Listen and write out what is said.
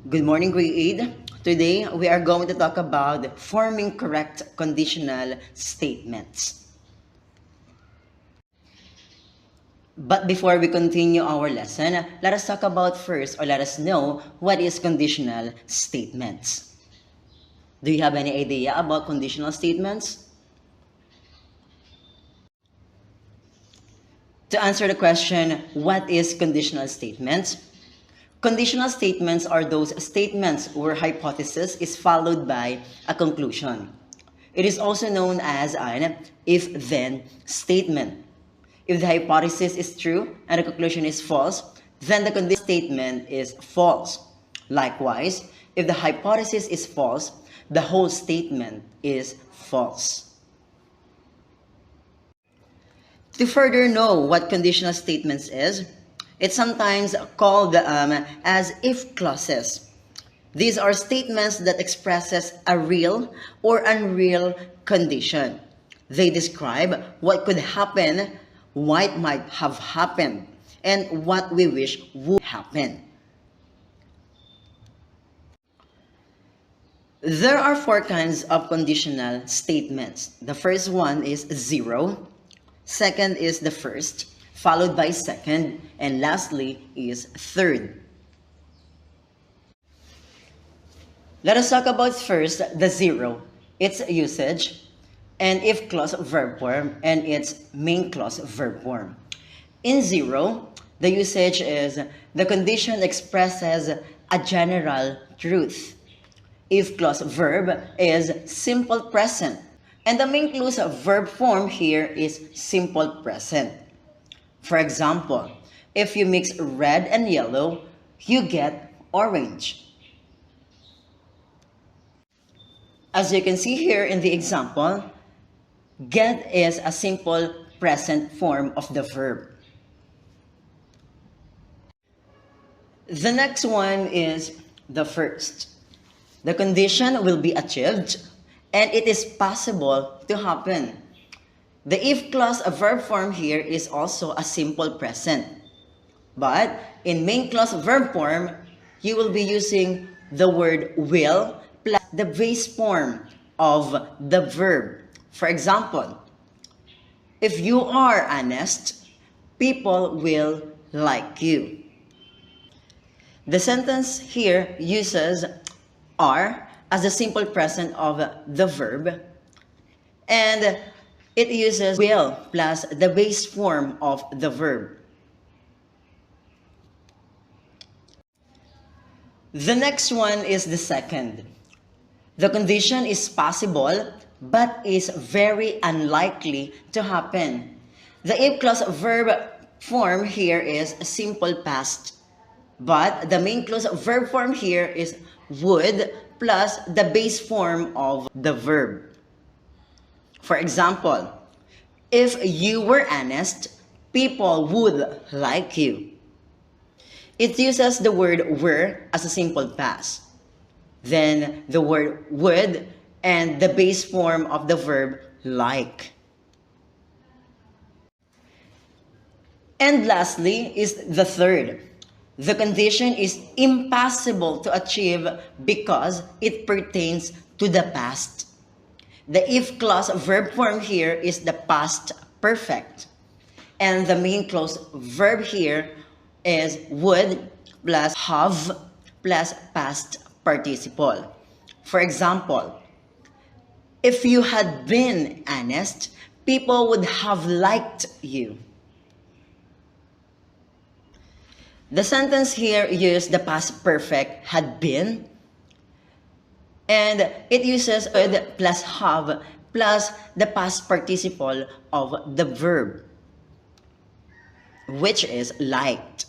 Good morning, grade 8. Today, we are going to talk about forming correct conditional statements. But before we continue our lesson, let us talk about first, or let us know what is conditional statements. Do you have any idea about conditional statements? To answer the question, what is conditional statements? Conditional statements are those statements where hypothesis is followed by a conclusion. It is also known as an if-then statement. If the hypothesis is true and the conclusion is false, then the conditional statement is false. Likewise, if the hypothesis is false, the whole statement is false. To further know what conditional statements is, it's sometimes called as if clauses. These are statements that expresses a real or unreal condition. They describe what could happen, what might have happened, and what we wish would happen. There are four kinds of conditional statements. The first one is zero. Second is the first, followed by second, and lastly is third. Let us talk about first the zero, its usage, and if clause verb form, and its main clause verb form. In zero, the usage is the condition expresses a general truth. If clause verb is simple present, and the main clause verb form here is simple present. For example, if you mix red and yellow, you get orange. As you can see here in the example, get is a simple present form of the verb. The next one is the first. The condition will be achieved and it is possible to happen. The if clause verb form here is also a simple present. But in main clause verb form, you will be using the word will plus the base form of the verb. For example, if you are honest, people will like you. The sentence here uses are as a simple present of the verb, and it uses will plus the base form of the verb. The next one is the second. The condition is possible but is very unlikely to happen. The if clause verb form here is simple past, but the main clause verb form here is would plus the base form of the verb. For example, if you were honest, people would like you. It uses the word were as a simple past, then the word would, and the base form of the verb like. And lastly is the third. The condition is impossible to achieve because it pertains to the past. The if clause verb form here is the past perfect. And the main clause verb here is would plus have plus past participle. For example, if you had been honest, people would have liked you. The sentence here uses the past perfect had been, and it uses would plus have plus the past participle of the verb, which is liked.